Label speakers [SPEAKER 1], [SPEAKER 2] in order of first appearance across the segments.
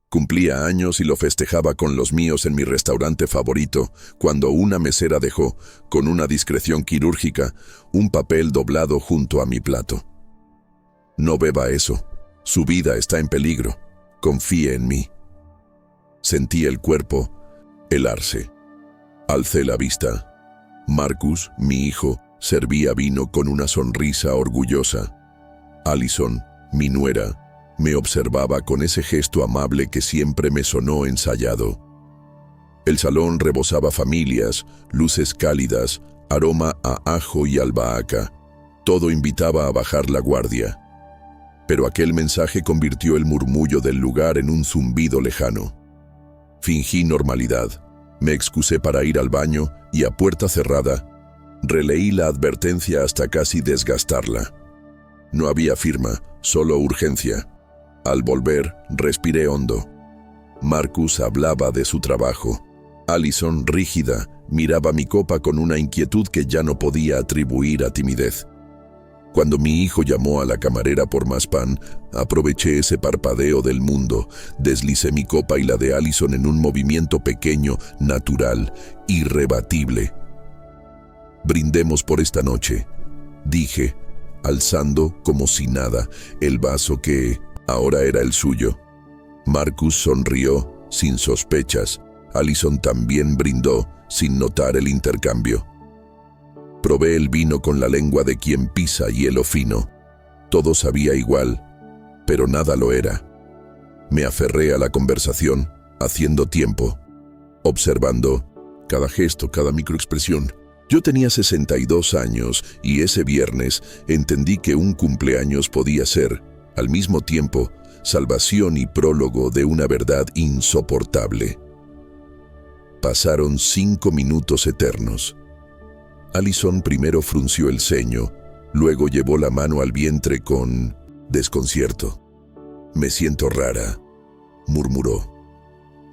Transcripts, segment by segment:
[SPEAKER 1] Cumplía años y lo festejaba con los míos en mi restaurante favorito, cuando una mesera dejó, con una discreción quirúrgica, un papel doblado junto a mi plato. No beba eso. Su vida está en peligro. Confíe en mí. Sentí el cuerpo helarse. Alcé la vista. Marcus, mi hijo, servía vino con una sonrisa orgullosa. Allison, mi nuera, me observaba con ese gesto amable que siempre me sonó ensayado. El salón rebosaba familias, luces cálidas, aroma a ajo y albahaca. Todo invitaba a bajar la guardia. Pero aquel mensaje convirtió el murmullo del lugar en un zumbido lejano. Fingí normalidad. Me excusé para ir al baño y a puerta cerrada, releí la advertencia hasta casi desgastarla. No había firma, solo urgencia. Al volver, respiré hondo. Marcus hablaba de su trabajo. Allison, rígida, miraba mi copa con una inquietud que ya no podía atribuir a timidez. Cuando mi hijo llamó a la camarera por más pan, aproveché ese parpadeo del mundo, deslicé mi copa y la de Allison en un movimiento pequeño, natural, irrebatible. «Brindemos por esta noche», dije, alzando, como si nada, el vaso que ahora era el suyo. Marcus sonrió, sin sospechas. Allison también brindó, sin notar el intercambio. Probé el vino con la lengua de quien pisa hielo fino. Todo sabía igual, pero nada lo era. Me aferré a la conversación, haciendo tiempo, observando cada gesto, cada microexpresión. Yo tenía 62 años y ese viernes entendí que un cumpleaños podía ser, al mismo tiempo, salvación y prólogo de una verdad insoportable. Pasaron 5 minutos eternos. Allison primero frunció el ceño, luego llevó la mano al vientre con desconcierto. «Me siento rara», murmuró.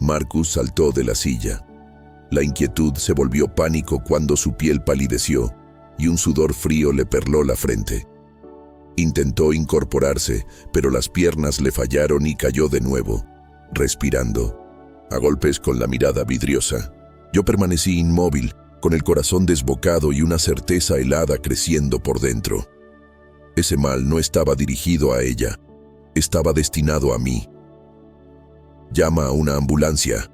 [SPEAKER 1] Marcus saltó de la silla. La inquietud se volvió pánico cuando su piel palideció y un sudor frío le perló la frente. Intentó incorporarse, pero las piernas le fallaron y cayó de nuevo, respirando, a golpes con la mirada vidriosa. Yo permanecí inmóvil, con el corazón desbocado y una certeza helada creciendo por dentro. Ese mal no estaba dirigido a ella, estaba destinado a mí. «Llama a una ambulancia»,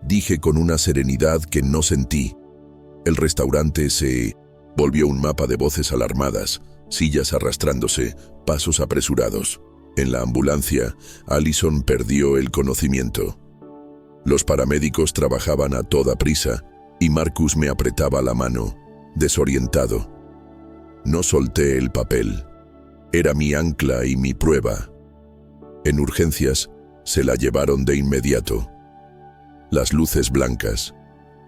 [SPEAKER 1] dije con una serenidad que no sentí. El restaurante se volvió un mapa de voces alarmadas, sillas arrastrándose, pasos apresurados. En la ambulancia, Allison perdió el conocimiento. Los paramédicos trabajaban a toda prisa, y Marcus me apretaba la mano, desorientado. No solté el papel. Era mi ancla y mi prueba. En urgencias, se la llevaron de inmediato. Las luces blancas,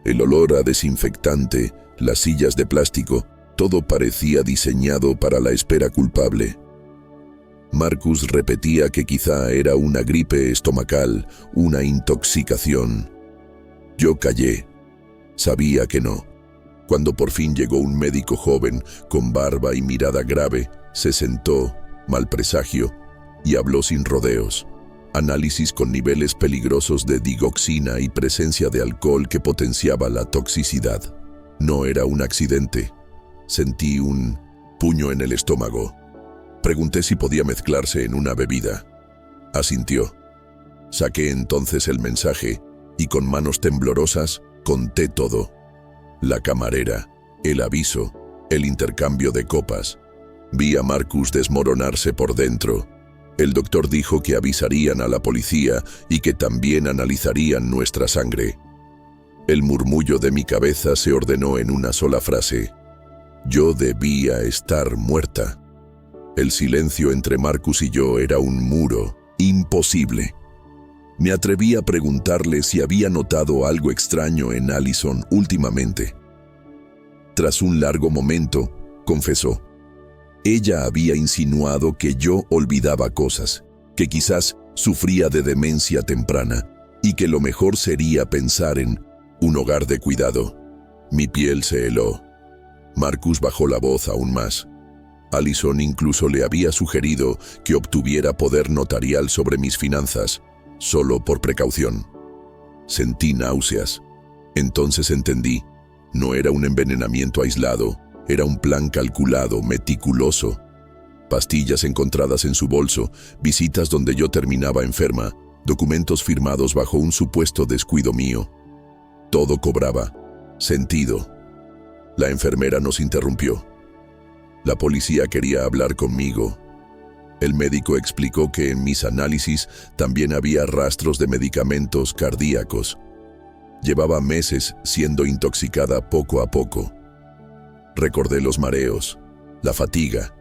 [SPEAKER 1] el olor a desinfectante, las sillas de plástico, todo parecía diseñado para la espera culpable. Marcus repetía que quizá era una gripe estomacal, una intoxicación. Yo callé. Sabía que no. Cuando por fin llegó un médico joven, con barba y mirada grave, se sentó, mal presagio, y habló sin rodeos. Análisis con niveles peligrosos de digoxina y presencia de alcohol que potenciaba la toxicidad. No era un accidente. Sentí un puño en el estómago. Pregunté si podía mezclarse en una bebida. Asintió. Saqué entonces el mensaje y con manos temblorosas conté todo. La camarera, el aviso, el intercambio de copas. Vi a Marcus desmoronarse por dentro. El doctor dijo que avisarían a la policía y que también analizarían nuestra sangre. El murmullo de mi cabeza se ordenó en una sola frase. Yo debía estar muerta. El silencio entre Marcus y yo era un muro, imposible. Me atreví a preguntarle si había notado algo extraño en Allison últimamente. Tras un largo momento, confesó. Ella había insinuado que yo olvidaba cosas, que quizás sufría de demencia temprana y que lo mejor sería pensar en un hogar de cuidado. Mi piel se heló. Marcus bajó la voz aún más. Allison incluso le había sugerido que obtuviera poder notarial sobre mis finanzas. solo por precaución. Sentí náuseas. Entonces entendí, no era un envenenamiento aislado, era un plan calculado, meticuloso. Pastillas encontradas en su bolso, visitas donde yo terminaba enferma, documentos firmados bajo un supuesto descuido mío. Todo cobraba sentido. La enfermera nos interrumpió. La policía quería hablar conmigo. El médico explicó que en mis análisis también había rastros de medicamentos cardíacos. Llevaba meses siendo intoxicada poco a poco. Recordé los mareos, la fatiga,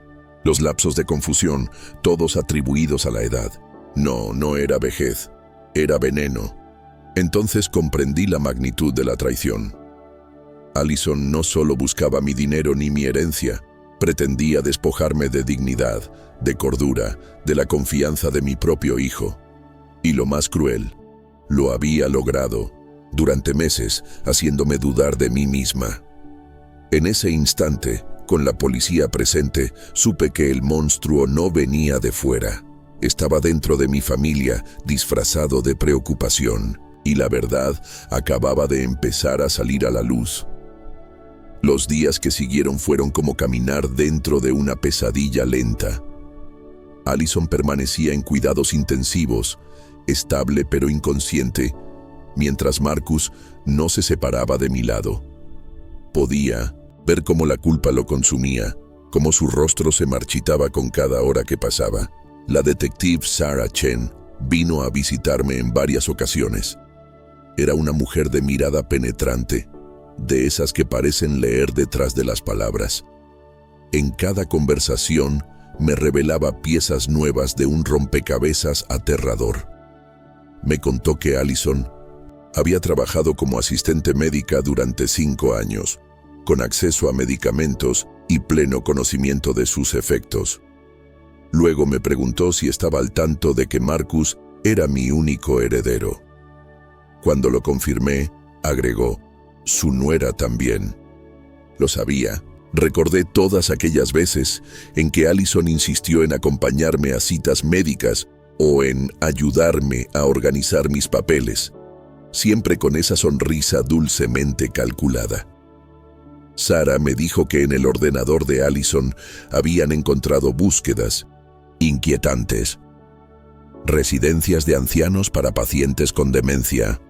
[SPEAKER 1] los lapsos de confusión, todos atribuidos a la edad. No era vejez, era veneno. Entonces comprendí la magnitud de la traición. Allison no solo buscaba mi dinero ni mi herencia, pretendía despojarme de dignidad, de cordura, de la confianza de mi propio hijo. Y lo más cruel, lo había logrado, durante meses, haciéndome dudar de mí misma. En ese instante, con la policía presente, supe que el monstruo no venía de fuera. Estaba dentro de mi familia, disfrazado de preocupación, y la verdad acababa de empezar a salir a la luz. Los días que siguieron fueron como caminar dentro de una pesadilla lenta. Allison permanecía en cuidados intensivos, estable pero inconsciente, mientras Marcus no se separaba de mi lado. Podía ver cómo la culpa lo consumía, cómo su rostro se marchitaba con cada hora que pasaba. La detective Sarah Chen vino a visitarme en varias ocasiones. Era una mujer de mirada penetrante, de esas que parecen leer detrás de las palabras. En cada conversación me revelaba piezas nuevas de un rompecabezas aterrador. Me contó que Allison había trabajado como asistente médica durante 5 años, con acceso a medicamentos y pleno conocimiento de sus efectos. Luego me preguntó si estaba al tanto de que Marcus era mi único heredero. Cuando lo confirmé, agregó, su nuera también. Lo sabía. Recordé todas aquellas veces en que Allison insistió en acompañarme a citas médicas o en ayudarme a organizar mis papeles, siempre con esa sonrisa dulcemente calculada. Sarah me dijo que en el ordenador de Allison habían encontrado búsquedas inquietantes. Residencias de ancianos para pacientes con demencia,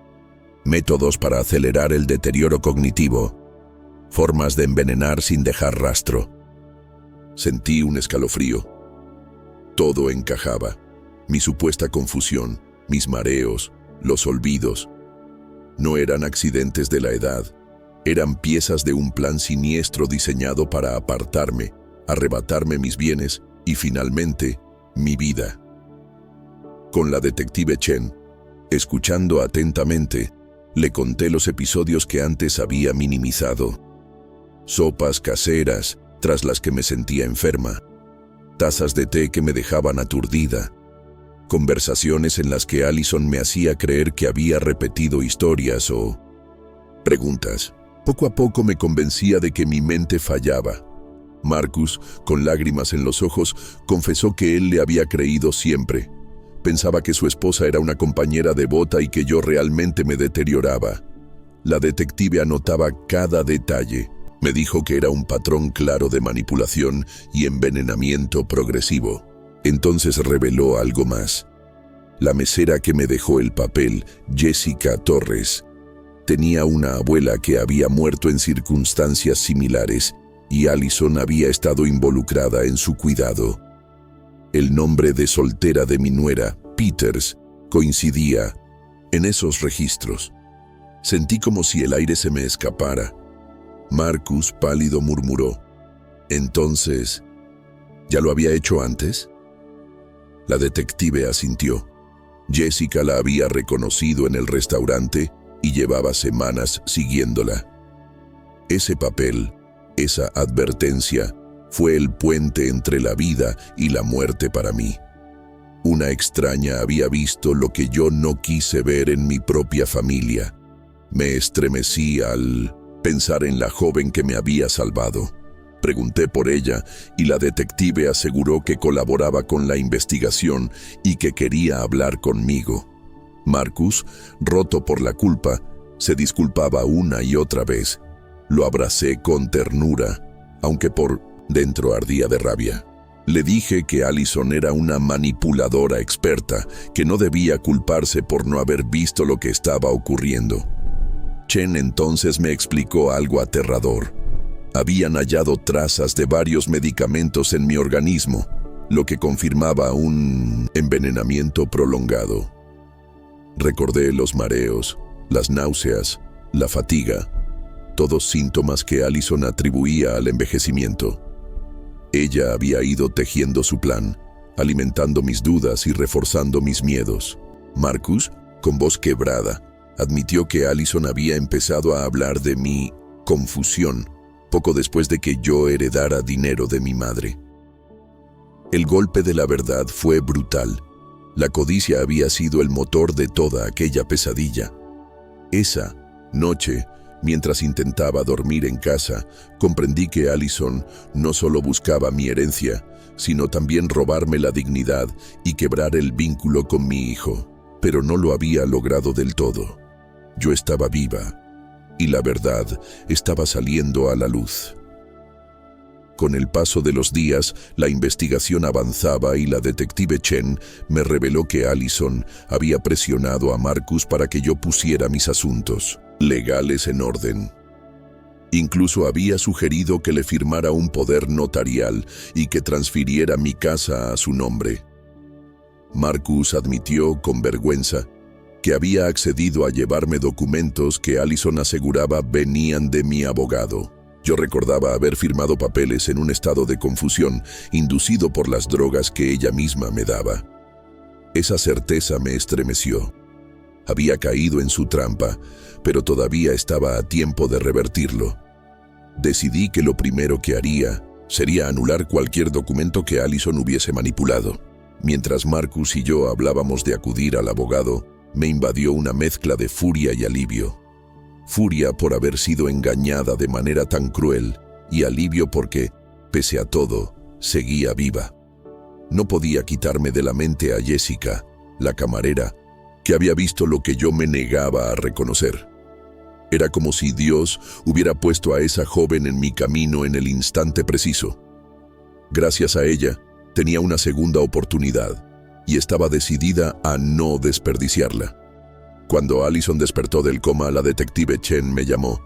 [SPEAKER 1] métodos para acelerar el deterioro cognitivo, formas de envenenar sin dejar rastro. Sentí un escalofrío. Todo encajaba. Mi supuesta confusión, mis mareos, los olvidos. No eran accidentes de la edad. Eran piezas de un plan siniestro diseñado para apartarme, arrebatarme mis bienes y finalmente, mi vida. Con la detective Chen, escuchando atentamente, le conté los episodios que antes había minimizado. Sopas caseras tras las que me sentía enferma, tazas de té que me dejaban aturdida, conversaciones en las que Allison me hacía creer que había repetido historias o preguntas. Poco a poco me convencía de que mi mente fallaba. Marcus, con lágrimas en los ojos, confesó que él le había creído siempre. Pensaba que su esposa era una compañera devota y que yo realmente me deterioraba. La detective anotaba cada detalle. Me dijo que era un patrón claro de manipulación y envenenamiento progresivo. Entonces reveló algo más. La mesera que me dejó el papel, Jessica Torres, tenía una abuela que había muerto en circunstancias similares y Allison había estado involucrada en su cuidado. El nombre de soltera de mi nuera, Peters, coincidía en esos registros. Sentí como si el aire se me escapara. Marcus, pálido, murmuró, «Entonces, ¿ya lo había hecho antes?» La detective asintió. Jessica la había reconocido en el restaurante y llevaba semanas siguiéndola. Ese papel, esa advertencia, fue el puente entre la vida y la muerte para mí. Una extraña había visto lo que yo no quise ver en mi propia familia. Me estremecí al pensar en la joven que me había salvado. Pregunté por ella y la detective aseguró que colaboraba con la investigación y que quería hablar conmigo. Marcus, roto por la culpa, se disculpaba una y otra vez. Lo abracé con ternura, aunque por dentro ardía de rabia. Le dije que Allison era una manipuladora experta, que no debía culparse por no haber visto lo que estaba ocurriendo. Chen entonces me explicó algo aterrador. Habían hallado trazas de varios medicamentos en mi organismo, lo que confirmaba un envenenamiento prolongado. Recordé los mareos, las náuseas, la fatiga, todos síntomas que Allison atribuía al envejecimiento. Ella había ido tejiendo su plan, alimentando mis dudas y reforzando mis miedos. Marcus, con voz quebrada, admitió que Allison había empezado a hablar de mi confusión poco después de que yo heredara dinero de mi madre. El golpe de la verdad fue brutal. La codicia había sido el motor de toda aquella pesadilla. Esa noche, mientras intentaba dormir en casa, comprendí que Allison no solo buscaba mi herencia, sino también robarme la dignidad y quebrar el vínculo con mi hijo. Pero no lo había logrado del todo. Yo estaba viva, y la verdad estaba saliendo a la luz. Con el paso de los días, la investigación avanzaba y la detective Chen me reveló que Allison había presionado a Marcus para que yo pusiera mis asuntos legales en orden. Incluso había sugerido que le firmara un poder notarial y que transfiriera mi casa a su nombre. Marcus admitió con vergüenza que había accedido a llevarme documentos que Allison aseguraba venían de mi abogado. Yo recordaba haber firmado papeles en un estado de confusión, inducido por las drogas que ella misma me daba. Esa certeza me estremeció. Había caído en su trampa, pero todavía estaba a tiempo de revertirlo. Decidí que lo primero que haría sería anular cualquier documento que Allison hubiese manipulado. Mientras Marcus y yo hablábamos de acudir al abogado, me invadió una mezcla de furia y alivio. Furia por haber sido engañada de manera tan cruel y alivio porque, pese a todo, seguía viva. No podía quitarme de la mente a Jessica, la camarera, que había visto lo que yo me negaba a reconocer. Era como si Dios hubiera puesto a esa joven en mi camino en el instante preciso. Gracias a ella, tenía una segunda oportunidad y estaba decidida a no desperdiciarla. Cuando Allison despertó del coma, la detective Chen me llamó.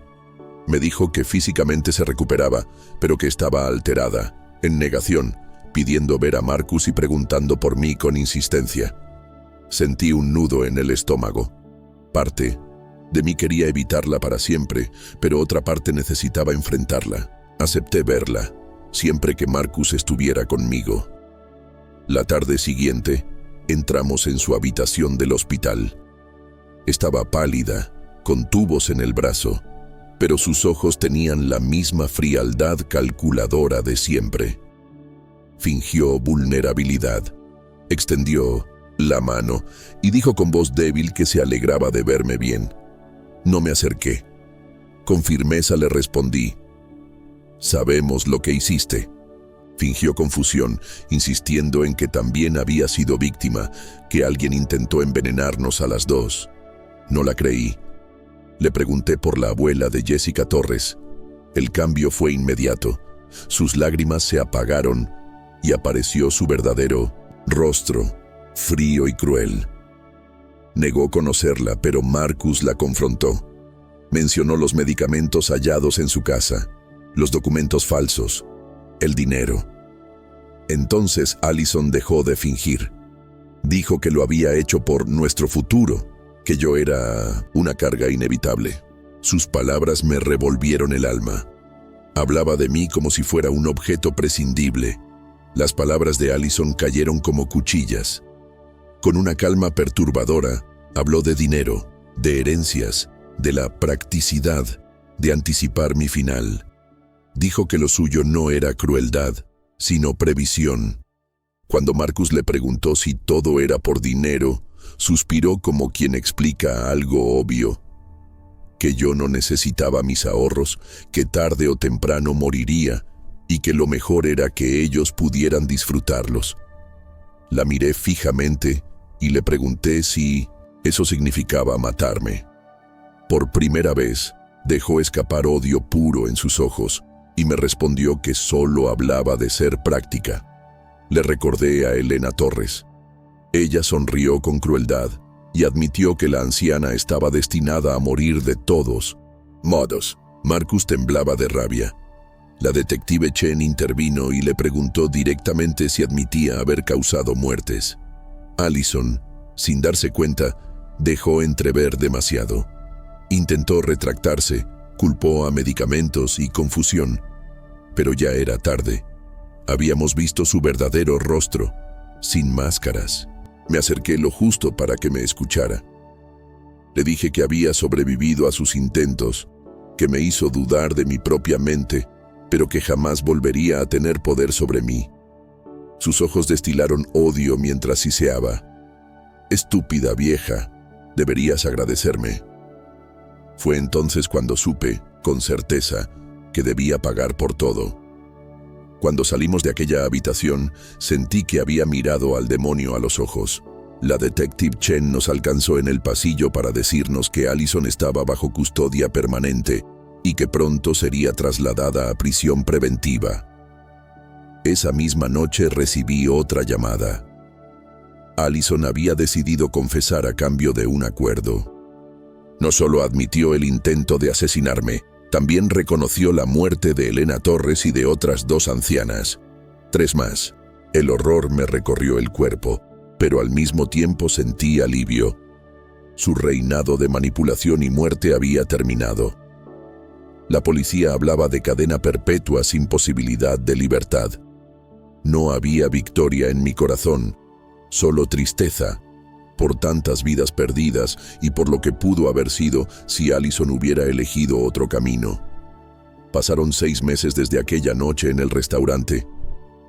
[SPEAKER 1] Me dijo que físicamente se recuperaba, pero que estaba alterada, en negación, pidiendo ver a Marcus y preguntando por mí con insistencia. Sentí un nudo en el estómago. Parte de mí quería evitarla para siempre, pero otra parte necesitaba enfrentarla. Acepté verla, siempre que Marcus estuviera conmigo. La tarde siguiente, entramos en su habitación del hospital. Estaba pálida, con tubos en el brazo, pero sus ojos tenían la misma frialdad calculadora de siempre. Fingió vulnerabilidad, extendió la mano y dijo con voz débil que se alegraba de verme bien. No me acerqué. Con firmeza le respondí: «Sabemos lo que hiciste». Fingió confusión, insistiendo en que también había sido víctima, que alguien intentó envenenarnos a las dos. No la creí. Le pregunté por la abuela de Jessica Torres. El cambio fue inmediato. Sus lágrimas se apagaron y apareció su verdadero rostro, frío y cruel. Negó conocerla, pero Marcus la confrontó. Mencionó los medicamentos hallados en su casa, los documentos falsos, el dinero. Entonces Allison dejó de fingir. Dijo que lo había hecho por nuestro futuro, que yo era una carga inevitable. Sus palabras me revolvieron el alma. Hablaba de mí como si fuera un objeto prescindible. Las palabras de Allison cayeron como cuchillas. Con una calma perturbadora, habló de dinero, de herencias, de la practicidad, de anticipar mi final. Dijo que lo suyo no era crueldad, sino previsión. Cuando Marcus le preguntó si todo era por dinero, suspiró como quien explica algo obvio. Que yo no necesitaba mis ahorros, que tarde o temprano moriría, y que lo mejor era que ellos pudieran disfrutarlos. La miré fijamente y le pregunté si Eso significaba matarme. Por primera vez, dejó escapar odio puro en sus ojos y me respondió que solo hablaba de ser práctica. Le recordé a Elena Torres. Ella sonrió con crueldad y admitió que la anciana estaba destinada a morir de todos modos. Marcus temblaba de rabia. La detective Chen intervino y le preguntó directamente si admitía haber causado muertes. Allison, sin darse cuenta, dejó entrever demasiado. Intentó retractarse, culpó a medicamentos y confusión, pero ya era tarde. Habíamos visto su verdadero rostro, sin máscaras. Me acerqué lo justo para que me escuchara. Le dije que había sobrevivido a sus intentos, que me hizo dudar de mi propia mente, pero que jamás volvería a tener poder sobre mí. Sus ojos destilaron odio mientras siseaba. Estúpida vieja, deberías agradecerme. Fue entonces cuando supe, con certeza, que debía pagar por todo. Cuando salimos de aquella habitación, sentí que había mirado al demonio a los ojos. La detective Chen nos alcanzó en el pasillo para decirnos que Allison estaba bajo custodia permanente y que pronto sería trasladada a prisión preventiva. Esa misma noche recibí otra llamada. Allison había decidido confesar a cambio de un acuerdo. No solo admitió el intento de asesinarme, también reconoció la muerte de Elena Torres y de otras 2 ancianas. 3 más. El horror me recorrió el cuerpo, pero al mismo tiempo sentí alivio. Su reinado de manipulación y muerte había terminado. La policía hablaba de cadena perpetua sin posibilidad de libertad. No había victoria en mi corazón, solo tristeza, por tantas vidas perdidas y por lo que pudo haber sido si Allison hubiera elegido otro camino. Pasaron 6 meses desde aquella noche en el restaurante.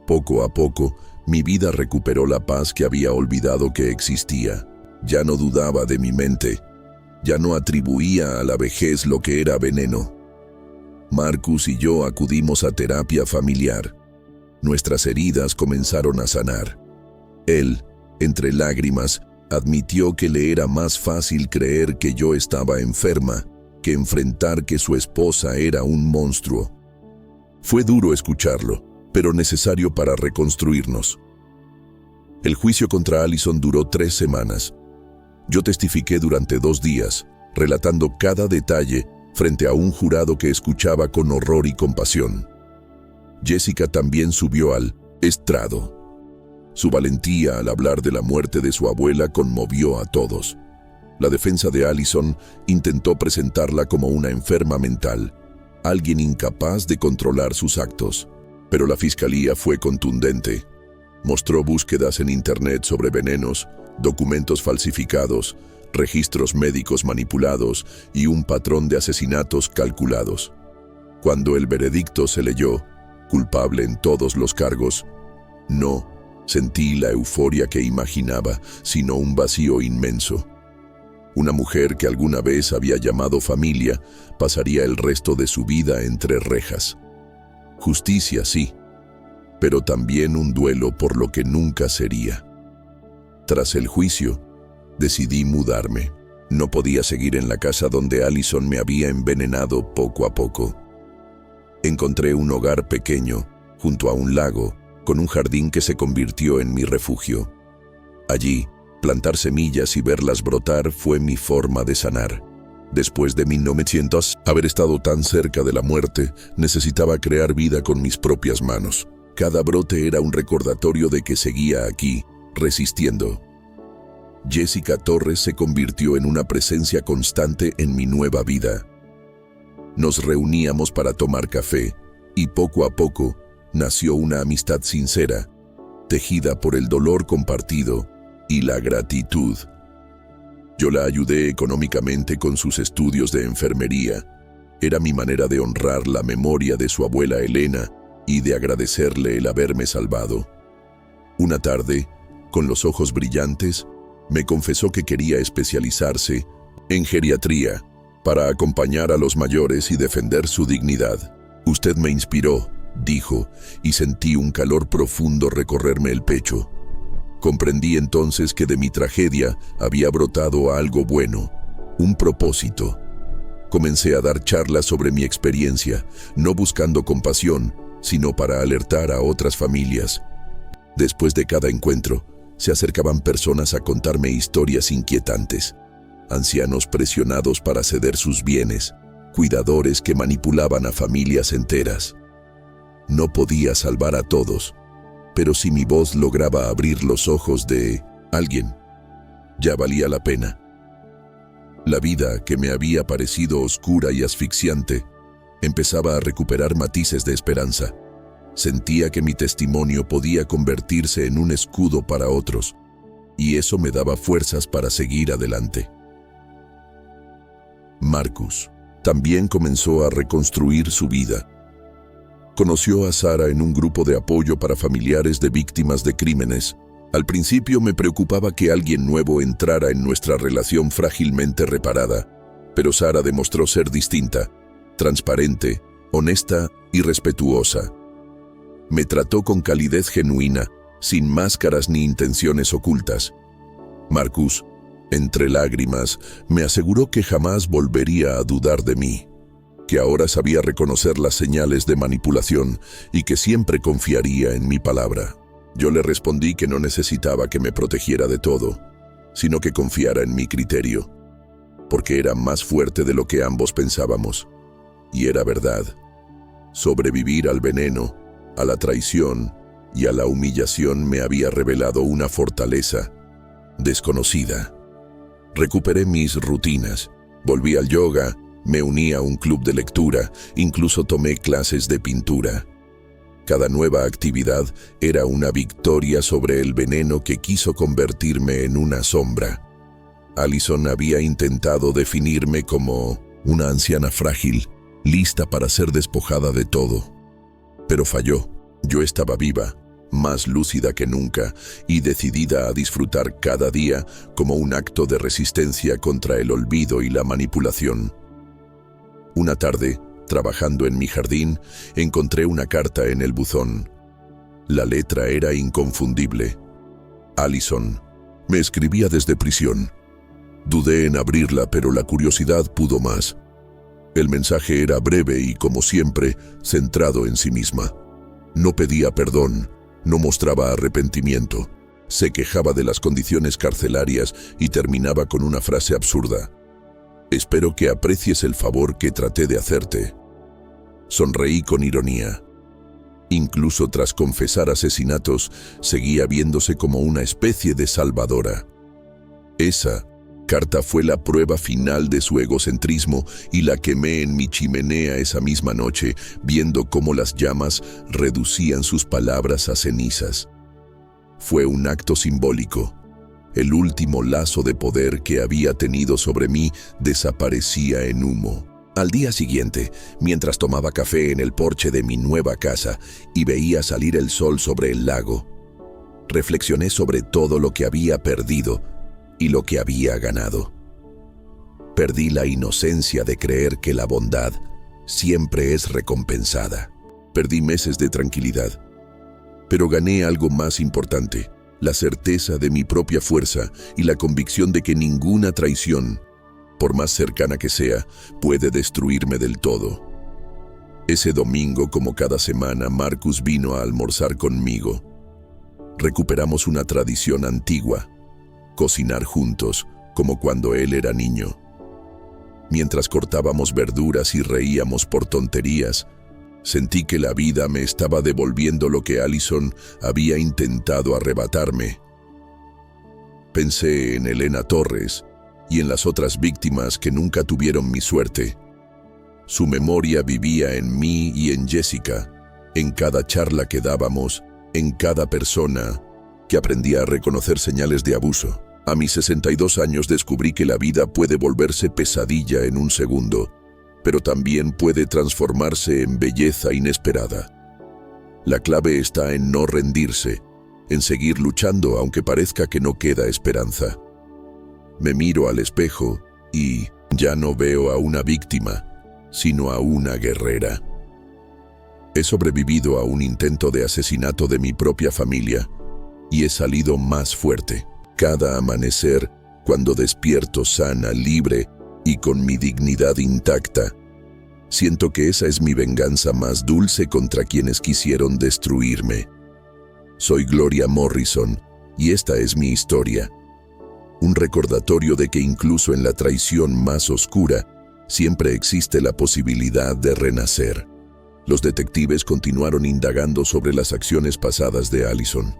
[SPEAKER 1] Poco a poco, mi vida recuperó la paz que había olvidado que existía. Ya no dudaba de mi mente. Ya no atribuía a la vejez lo que era veneno. Marcus y yo acudimos a terapia familiar. Nuestras heridas comenzaron a sanar. Él, entre lágrimas, admitió que le era más fácil creer que yo estaba enferma que enfrentar que su esposa era un monstruo. Fue duro escucharlo, pero necesario para reconstruirnos. El juicio contra Allison duró 3 semanas. Yo testifiqué durante 2 días, relatando cada detalle frente a un jurado que escuchaba con horror y compasión. Jessica también subió al estrado. Su valentía al hablar de la muerte de su abuela conmovió a todos. La defensa de Allison intentó presentarla como una enferma mental, alguien incapaz de controlar sus actos. Pero la fiscalía fue contundente. Mostró búsquedas en Internet sobre venenos, documentos falsificados, registros médicos manipulados y un patrón de asesinatos calculados. Cuando el veredicto se leyó, culpable en todos los cargos, no sentí la euforia que imaginaba, sino un vacío inmenso. Una mujer que alguna vez había llamado familia pasaría el resto de su vida entre rejas. Justicia, sí, pero también un duelo por lo que nunca sería. Tras el juicio, decidí mudarme. No podía seguir en la casa donde Allison me había envenenado poco a poco. Encontré un hogar pequeño, junto a un lago, con un jardín que se convirtió en mi refugio. Allí, plantar semillas y verlas brotar fue mi forma de sanar. Después de 1900 haber estado tan cerca de la muerte, necesitaba crear vida con mis propias manos. Cada brote era un recordatorio de que seguía aquí, resistiendo. Jessica Torres se convirtió en una presencia constante en mi nueva vida. Nos reuníamos para tomar café y poco a poco nació una amistad sincera, tejida por el dolor compartido y la gratitud. Yo la ayudé económicamente con sus estudios de enfermería. Era mi manera de honrar la memoria de su abuela Elena y de agradecerle el haberme salvado. Una tarde, con los ojos brillantes, me confesó que quería especializarse en geriatría para acompañar a los mayores y defender su dignidad. Usted me inspiró, dijo, y sentí un calor profundo recorrerme el pecho. Comprendí entonces que de mi tragedia había brotado algo bueno, un propósito. Comencé a dar charlas sobre mi experiencia, no buscando compasión, sino para alertar a otras familias. Después de cada encuentro, se acercaban personas a contarme historias inquietantes. Ancianos presionados para ceder sus bienes, cuidadores que manipulaban a familias enteras. No podía salvar a todos, pero si mi voz lograba abrir los ojos de alguien, ya valía la pena. La vida, que me había parecido oscura y asfixiante, empezaba a recuperar matices de esperanza. Sentía que mi testimonio podía convertirse en un escudo para otros, y eso me daba fuerzas para seguir adelante. Marcus también comenzó a reconstruir su vida. Conoció a Sara en un grupo de apoyo para familiares de víctimas de crímenes. Al principio me preocupaba que alguien nuevo entrara en nuestra relación frágilmente reparada, pero Sara demostró ser distinta, transparente, honesta y respetuosa. Me trató con calidez genuina, sin máscaras ni intenciones ocultas. Marcus, entre lágrimas, me aseguró que jamás volvería a dudar de mí, que ahora sabía reconocer las señales de manipulación y que siempre confiaría en mi palabra. Yo le respondí que no necesitaba que me protegiera de todo, sino que confiara en mi criterio, porque era más fuerte de lo que ambos pensábamos. Y era verdad. Sobrevivir al veneno, a la traición y a la humillación me había revelado una fortaleza desconocida. Recuperé mis rutinas, volví al yoga, me uní a un club de lectura, incluso tomé clases de pintura. Cada nueva actividad era una victoria sobre el veneno que quiso convertirme en una sombra. Allison había intentado definirme como una anciana frágil, lista para ser despojada de todo. Pero falló. Yo estaba viva, más lúcida que nunca y decidida a disfrutar cada día como un acto de resistencia contra el olvido y la manipulación. Una tarde, trabajando en mi jardín, encontré una carta en el buzón. La letra era inconfundible. Allison. Me escribía desde prisión. Dudé en abrirla, pero la curiosidad pudo más. El mensaje era breve y, como siempre, centrado en sí misma. No pedía perdón, no mostraba arrepentimiento. Se quejaba de las condiciones carcelarias y terminaba con una frase absurda. Espero que aprecies el favor que traté de hacerte. Sonreí con ironía. Incluso tras confesar asesinatos, seguía viéndose como una especie de salvadora. Esa carta fue la prueba final de su egocentrismo y la quemé en mi chimenea esa misma noche, viendo cómo las llamas reducían sus palabras a cenizas. Fue un acto simbólico. El último lazo de poder que había tenido sobre mí desaparecía en humo. Al día siguiente, mientras tomaba café en el porche de mi nueva casa y veía salir el sol sobre el lago, reflexioné sobre todo lo que había perdido y lo que había ganado. Perdí la inocencia de creer que la bondad siempre es recompensada. Perdí meses de tranquilidad, pero gané algo más importante: la certeza de mi propia fuerza y la convicción de que ninguna traición, por más cercana que sea, puede destruirme del todo. Ese domingo, como cada semana, Marcus vino a almorzar conmigo. Recuperamos una tradición antigua: cocinar juntos, como cuando él era niño. Mientras cortábamos verduras y reíamos por tonterías, sentí que la vida me estaba devolviendo lo que Allison había intentado arrebatarme. Pensé en Elena Torres y en las otras víctimas que nunca tuvieron mi suerte. Su memoria vivía en mí y en Jessica, en cada charla que dábamos, en cada persona que aprendía a reconocer señales de abuso. A mis 62 años descubrí que la vida puede volverse pesadilla en un segundo, pero también puede transformarse en belleza inesperada. La clave está en no rendirse, en seguir luchando aunque parezca que no queda esperanza. Me miro al espejo y ya no veo a una víctima, sino a una guerrera. He sobrevivido a un intento de asesinato de mi propia familia, y he salido más fuerte. Cada amanecer, cuando despierto sana, libre y con mi dignidad intacta, siento que esa es mi venganza más dulce contra quienes quisieron destruirme. Soy Gloria Morrison y esta es mi historia. Un recordatorio de que incluso en la traición más oscura, siempre existe la posibilidad de renacer. Los detectives continuaron indagando sobre las acciones pasadas de Allison.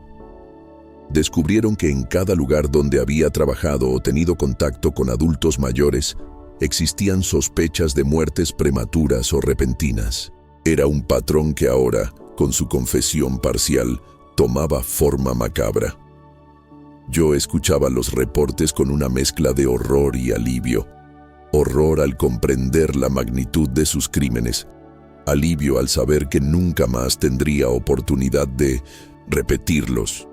[SPEAKER 1] Descubrieron que en cada lugar donde había trabajado o tenido contacto con adultos mayores, existían sospechas de muertes prematuras o repentinas. Era un patrón que ahora, con su confesión parcial, tomaba forma macabra. Yo escuchaba los reportes con una mezcla de horror y alivio. Horror al comprender la magnitud de sus crímenes. Alivio al saber que nunca más tendría oportunidad de repetirlos.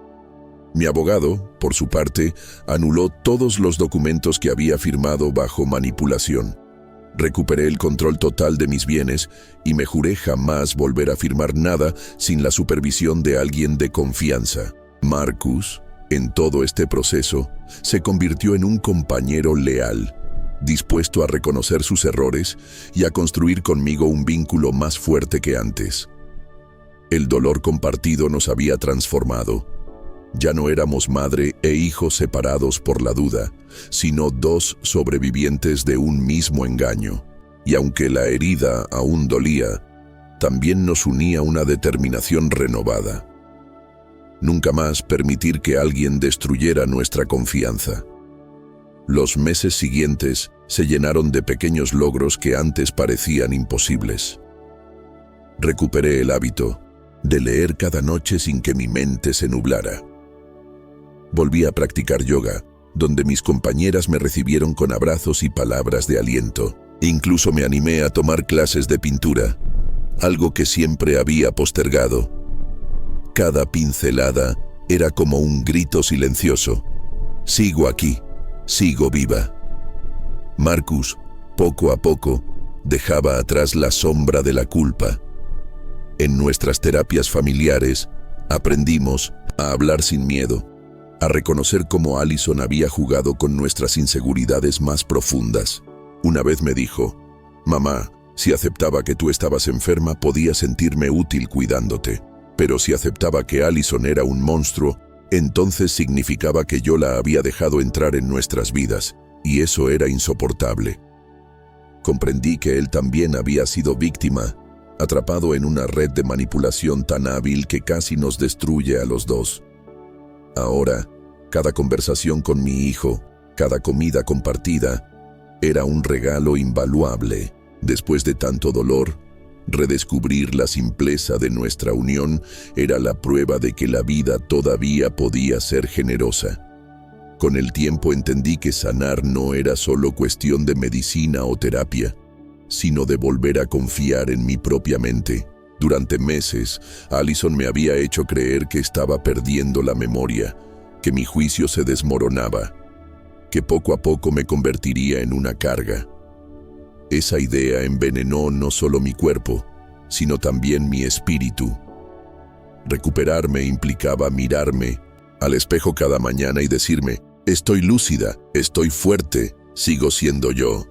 [SPEAKER 1] Mi abogado, por su parte, anuló todos los documentos que había firmado bajo manipulación. Recuperé el control total de mis bienes y me juré jamás volver a firmar nada sin la supervisión de alguien de confianza. Marcus, en todo este proceso, se convirtió en un compañero leal, dispuesto a reconocer sus errores y a construir conmigo un vínculo más fuerte que antes. El dolor compartido nos había transformado. Ya no éramos madre e hijo separados por la duda, sino dos sobrevivientes de un mismo engaño. Y aunque la herida aún dolía, también nos unía una determinación renovada. Nunca más permitir que alguien destruyera nuestra confianza. Los meses siguientes se llenaron de pequeños logros que antes parecían imposibles. Recuperé el hábito de leer cada noche sin que mi mente se nublara. Volví a practicar yoga, donde mis compañeras me recibieron con abrazos y palabras de aliento. Incluso me animé a tomar clases de pintura, algo que siempre había postergado. Cada pincelada era como un grito silencioso. Sigo aquí, sigo viva. Marcus, poco a poco, dejaba atrás la sombra de la culpa. En nuestras terapias familiares, aprendimos a hablar sin miedo, a reconocer cómo Allison había jugado con nuestras inseguridades más profundas. Una vez me dijo, «Mamá, si aceptaba que tú estabas enferma, podía sentirme útil cuidándote. Pero si aceptaba que Allison era un monstruo, entonces significaba que yo la había dejado entrar en nuestras vidas, y eso era insoportable». Comprendí que él también había sido víctima, atrapado en una red de manipulación tan hábil que casi nos destruye a los dos. Ahora, cada conversación con mi hijo, cada comida compartida, era un regalo invaluable. Después de tanto dolor, redescubrir la simpleza de nuestra unión era la prueba de que la vida todavía podía ser generosa. Con el tiempo entendí que sanar no era solo cuestión de medicina o terapia, sino de volver a confiar en mi propia mente. Durante meses, Allison me había hecho creer que estaba perdiendo la memoria, que mi juicio se desmoronaba, que poco a poco me convertiría en una carga. Esa idea envenenó no solo mi cuerpo, sino también mi espíritu. Recuperarme implicaba mirarme al espejo cada mañana y decirme, «Estoy lúcida, estoy fuerte, sigo siendo yo».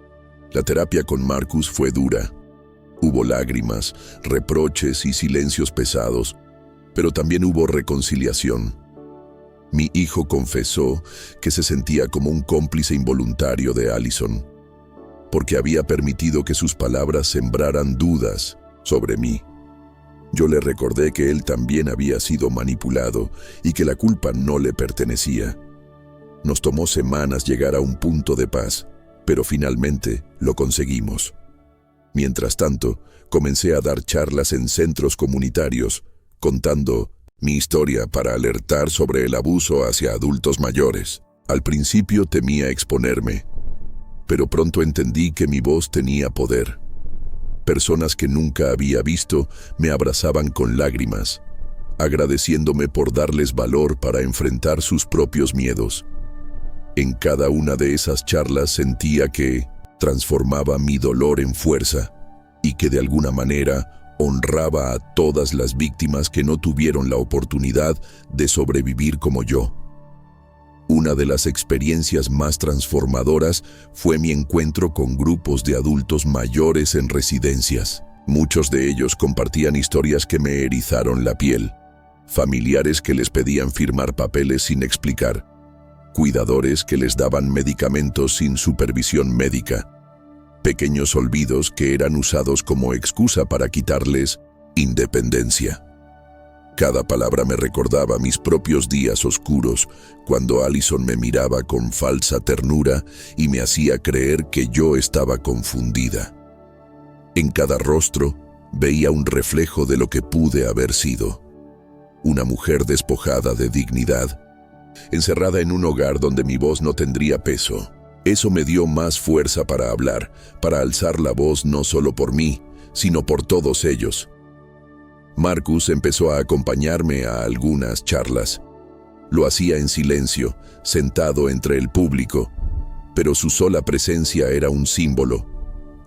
[SPEAKER 1] La terapia con Marcus fue dura. Hubo lágrimas, reproches y silencios pesados, pero también hubo reconciliación. Mi hijo confesó que se sentía como un cómplice involuntario de Allison, porque había permitido que sus palabras sembraran dudas sobre mí. Yo le recordé que él también había sido manipulado y que la culpa no le pertenecía. Nos tomó semanas llegar a un punto de paz, pero finalmente lo conseguimos. Mientras tanto, comencé a dar charlas en centros comunitarios, contando mi historia para alertar sobre el abuso hacia adultos mayores. Al principio temía exponerme, pero pronto entendí que mi voz tenía poder. Personas que nunca había visto me abrazaban con lágrimas, agradeciéndome por darles valor para enfrentar sus propios miedos. En cada una de esas charlas sentía que transformaba mi dolor en fuerza y que de alguna manera Honraba a todas las víctimas que no tuvieron la oportunidad de sobrevivir como yo. Una de las experiencias más transformadoras fue mi encuentro con grupos de adultos mayores en residencias. Muchos de ellos compartían historias que me erizaron la piel. Familiares que les pedían firmar papeles sin explicar. Cuidadores que les daban medicamentos sin supervisión médica. Pequeños olvidos que eran usados como excusa para quitarles independencia. Cada palabra me recordaba mis propios días oscuros, cuando Allison me miraba con falsa ternura y me hacía creer que yo estaba confundida. En cada rostro veía un reflejo de lo que pude haber sido. Una mujer despojada de dignidad, encerrada en un hogar donde mi voz no tendría peso. Eso me dio más fuerza para hablar, para alzar la voz no solo por mí, sino por todos ellos. Marcus empezó a acompañarme a algunas charlas. Lo hacía en silencio, sentado entre el público, pero su sola presencia era un símbolo.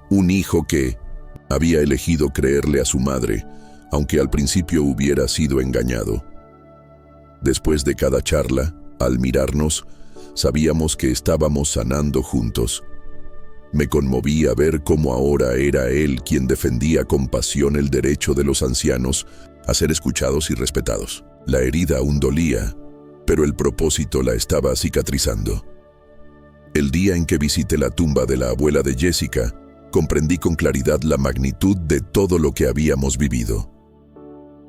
[SPEAKER 1] Un hijo que había elegido creerle a su madre, aunque al principio hubiera sido engañado. Después de cada charla, al mirarnos, sabíamos que estábamos sanando juntos. Me conmovía ver cómo ahora era él quien defendía con pasión el derecho de los ancianos a ser escuchados y respetados. La herida aún dolía, pero el propósito la estaba cicatrizando. El día en que visité la tumba de la abuela de Jessica, comprendí con claridad la magnitud de todo lo que habíamos vivido.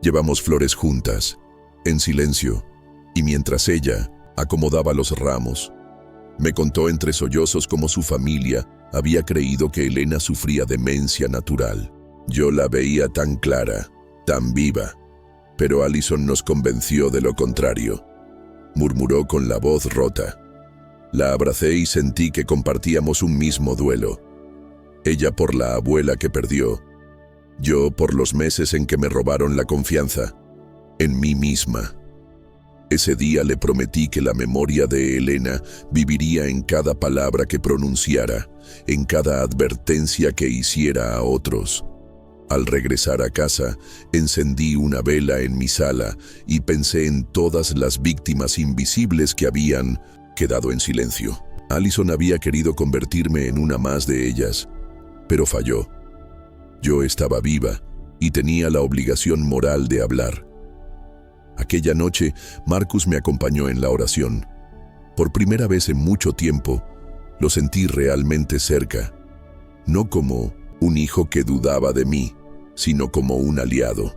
[SPEAKER 1] Llevamos flores juntas, en silencio, y mientras ella acomodaba los ramos, me contó entre sollozos cómo su familia había creído que Elena sufría demencia natural. Yo la veía tan clara, tan viva, pero Allison nos convenció de lo contrario. Murmuró con la voz rota. La abracé y sentí que compartíamos un mismo duelo. Ella por la abuela que perdió, yo por los meses en que me robaron la confianza en mí misma. Ese día le prometí que la memoria de Elena viviría en cada palabra que pronunciara, en cada advertencia que hiciera a otros. Al regresar a casa, encendí una vela en mi sala y pensé en todas las víctimas invisibles que habían quedado en silencio. Allison había querido convertirme en una más de ellas, pero falló. Yo estaba viva y tenía la obligación moral de hablar. Aquella noche, Marcus me acompañó en la oración. Por primera vez en mucho tiempo, lo sentí realmente cerca, no como un hijo que dudaba de mí, sino como un aliado.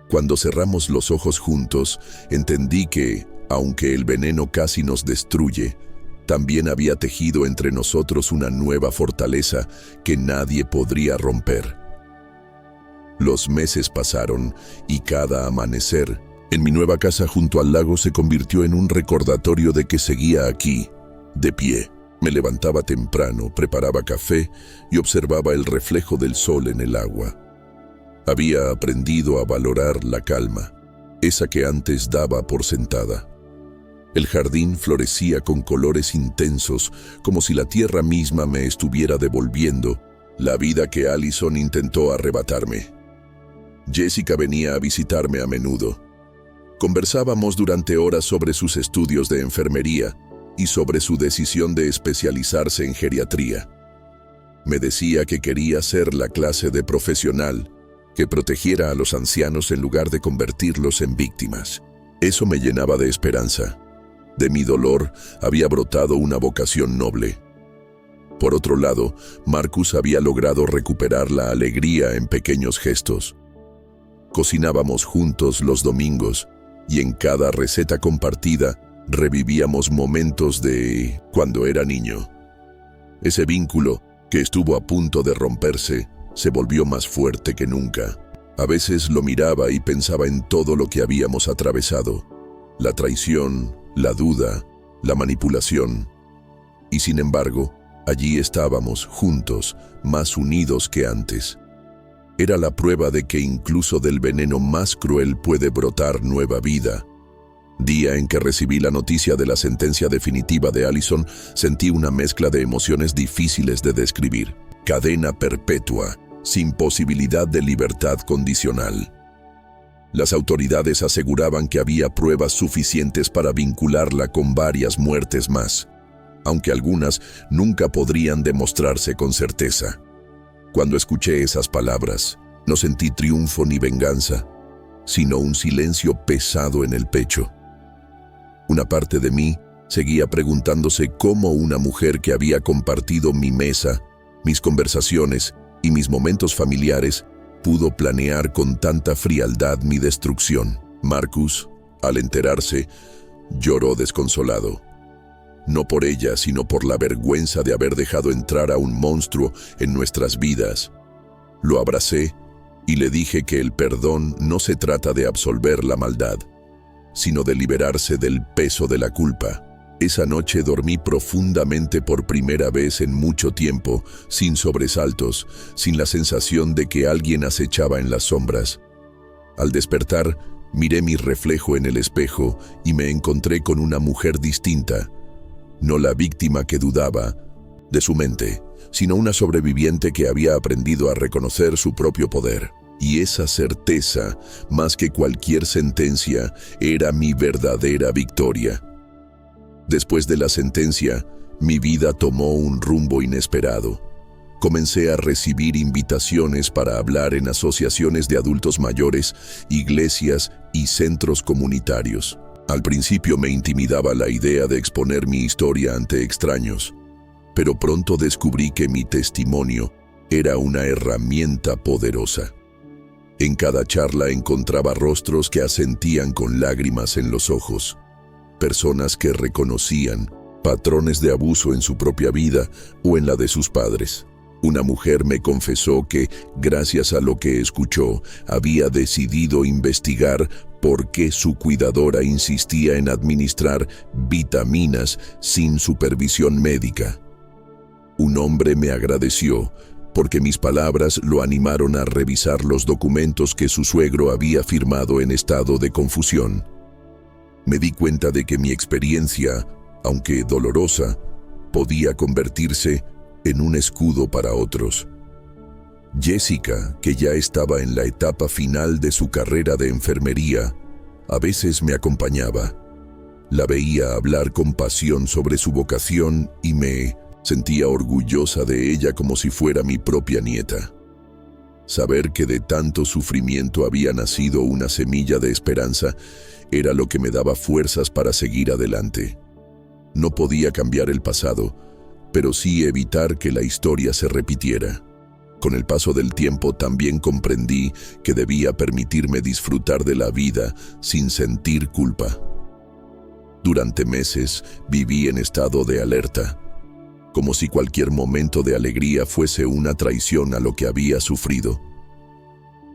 [SPEAKER 1] Cuando cerramos los ojos juntos, entendí que, aunque el veneno casi nos destruye, también había tejido entre nosotros una nueva fortaleza que nadie podría romper. Los meses pasaron y cada amanecer, en mi nueva casa junto al lago se convirtió en un recordatorio de que seguía aquí, de pie. Me levantaba temprano, preparaba café y observaba el reflejo del sol en el agua. Había aprendido a valorar la calma, esa que antes daba por sentada. El jardín florecía con colores intensos, como si la tierra misma me estuviera devolviendo la vida que Allison intentó arrebatarme. Jessica venía a visitarme a menudo. Conversábamos durante horas sobre sus estudios de enfermería y sobre su decisión de especializarse en geriatría. Me decía que quería ser la clase de profesional que protegiera a los ancianos en lugar de convertirlos en víctimas. Eso me llenaba de esperanza. De mi dolor había brotado una vocación noble. Por otro lado, Marcus había logrado recuperar la alegría en pequeños gestos. Cocinábamos juntos los domingos y en cada receta compartida revivíamos momentos de cuando era niño. Ese vínculo, que estuvo a punto de romperse, se volvió más fuerte que nunca. A veces lo miraba y pensaba en todo lo que habíamos atravesado: la traición, la duda, la manipulación. Y sin embargo, allí estábamos, juntos, más unidos que antes. Era la prueba de que incluso del veneno más cruel puede brotar nueva vida. Día en que recibí la noticia de la sentencia definitiva de Allison, sentí una mezcla de emociones difíciles de describir. Cadena perpetua, sin posibilidad de libertad condicional. Las autoridades aseguraban que había pruebas suficientes para vincularla con varias muertes más, aunque algunas nunca podrían demostrarse con certeza. Cuando escuché esas palabras, no sentí triunfo ni venganza, sino un silencio pesado en el pecho. Una parte de mí seguía preguntándose cómo una mujer que había compartido mi mesa, mis conversaciones y mis momentos familiares pudo planear con tanta frialdad mi destrucción. Marcus, al enterarse, lloró desconsolado. No por ella, sino por la vergüenza de haber dejado entrar a un monstruo en nuestras vidas. Lo abracé y le dije que el perdón no se trata de absolver la maldad, sino de liberarse del peso de la culpa. Esa noche dormí profundamente por primera vez en mucho tiempo, sin sobresaltos, sin la sensación de que alguien acechaba en las sombras. Al despertar, miré mi reflejo en el espejo y me encontré con una mujer distinta, no la víctima que dudaba de su mente, sino una sobreviviente que había aprendido a reconocer su propio poder. Y esa certeza, más que cualquier sentencia, era mi verdadera victoria. Después de la sentencia, mi vida tomó un rumbo inesperado. Comencé a recibir invitaciones para hablar en asociaciones de adultos mayores, iglesias y centros comunitarios. Al principio me intimidaba la idea de exponer mi historia ante extraños, pero pronto descubrí que mi testimonio era una herramienta poderosa. En cada charla encontraba rostros que asentían con lágrimas en los ojos, personas que reconocían patrones de abuso en su propia vida o en la de sus padres. Una mujer me confesó que, gracias a lo que escuchó, había decidido investigar por qué su cuidadora insistía en administrar vitaminas sin supervisión médica. Un hombre me agradeció porque mis palabras lo animaron a revisar los documentos que su suegro había firmado en estado de confusión. Me di cuenta de que mi experiencia, aunque dolorosa, podía convertirse en un escudo para otros. Jessica, que ya estaba en la etapa final de su carrera de enfermería, a veces me acompañaba. La veía hablar con pasión sobre su vocación y me sentía orgullosa de ella como si fuera mi propia nieta. Saber que de tanto sufrimiento había nacido una semilla de esperanza era lo que me daba fuerzas para seguir adelante. No podía cambiar el pasado, pero sí evitar que la historia se repitiera. Con el paso del tiempo también comprendí que debía permitirme disfrutar de la vida sin sentir culpa. Durante meses viví en estado de alerta, como si cualquier momento de alegría fuese una traición a lo que había sufrido.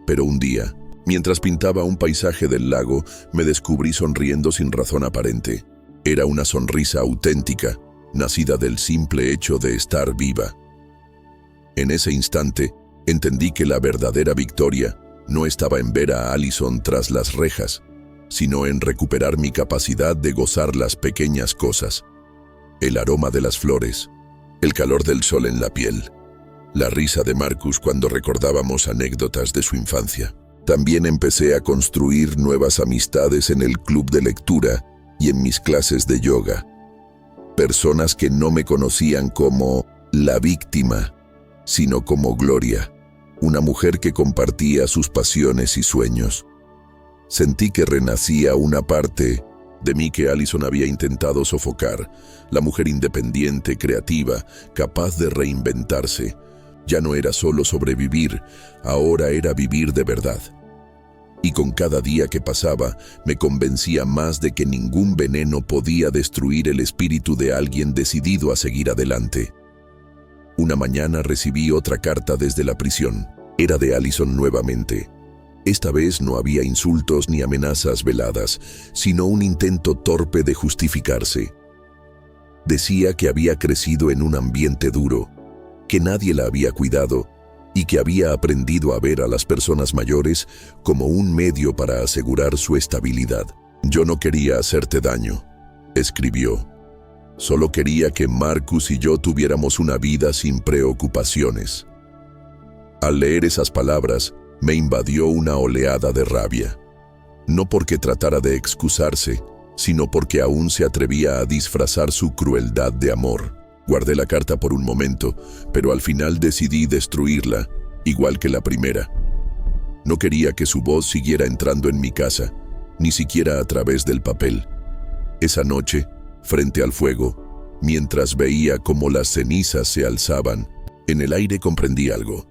[SPEAKER 1] Pero un día, mientras pintaba un paisaje del lago, me descubrí sonriendo sin razón aparente. Era una sonrisa auténtica, nacida del simple hecho de estar viva. En ese instante, entendí que la verdadera victoria no estaba en ver a Allison tras las rejas, sino en recuperar mi capacidad de gozar las pequeñas cosas. El aroma de las flores, el calor del sol en la piel, la risa de Marcus cuando recordábamos anécdotas de su infancia. También empecé a construir nuevas amistades en el club de lectura y en mis clases de yoga. Personas que no me conocían como la víctima, sino como Gloria, una mujer que compartía sus pasiones y sueños. Sentí que renacía una parte de mí que Allison había intentado sofocar, la mujer independiente, creativa, capaz de reinventarse. Ya no era solo sobrevivir, ahora era vivir de verdad. Y con cada día que pasaba, me convencía más de que ningún veneno podía destruir el espíritu de alguien decidido a seguir adelante. Una mañana recibí otra carta desde la prisión. Era de Allison nuevamente. Esta vez no había insultos ni amenazas veladas, sino un intento torpe de justificarse. Decía que había crecido en un ambiente duro, que nadie la había cuidado y que había aprendido a ver a las personas mayores como un medio para asegurar su estabilidad. «Yo no quería hacerte daño», escribió. «Solo quería que Marcus y yo tuviéramos una vida sin preocupaciones». Al leer esas palabras, me invadió una oleada de rabia. No porque tratara de excusarse, sino porque aún se atrevía a disfrazar su crueldad de amor. Guardé la carta por un momento, pero al final decidí destruirla, igual que la primera. No quería que su voz siguiera entrando en mi casa, ni siquiera a través del papel. Esa noche, frente al fuego, mientras veía cómo las cenizas se alzaban, en el aire comprendí algo.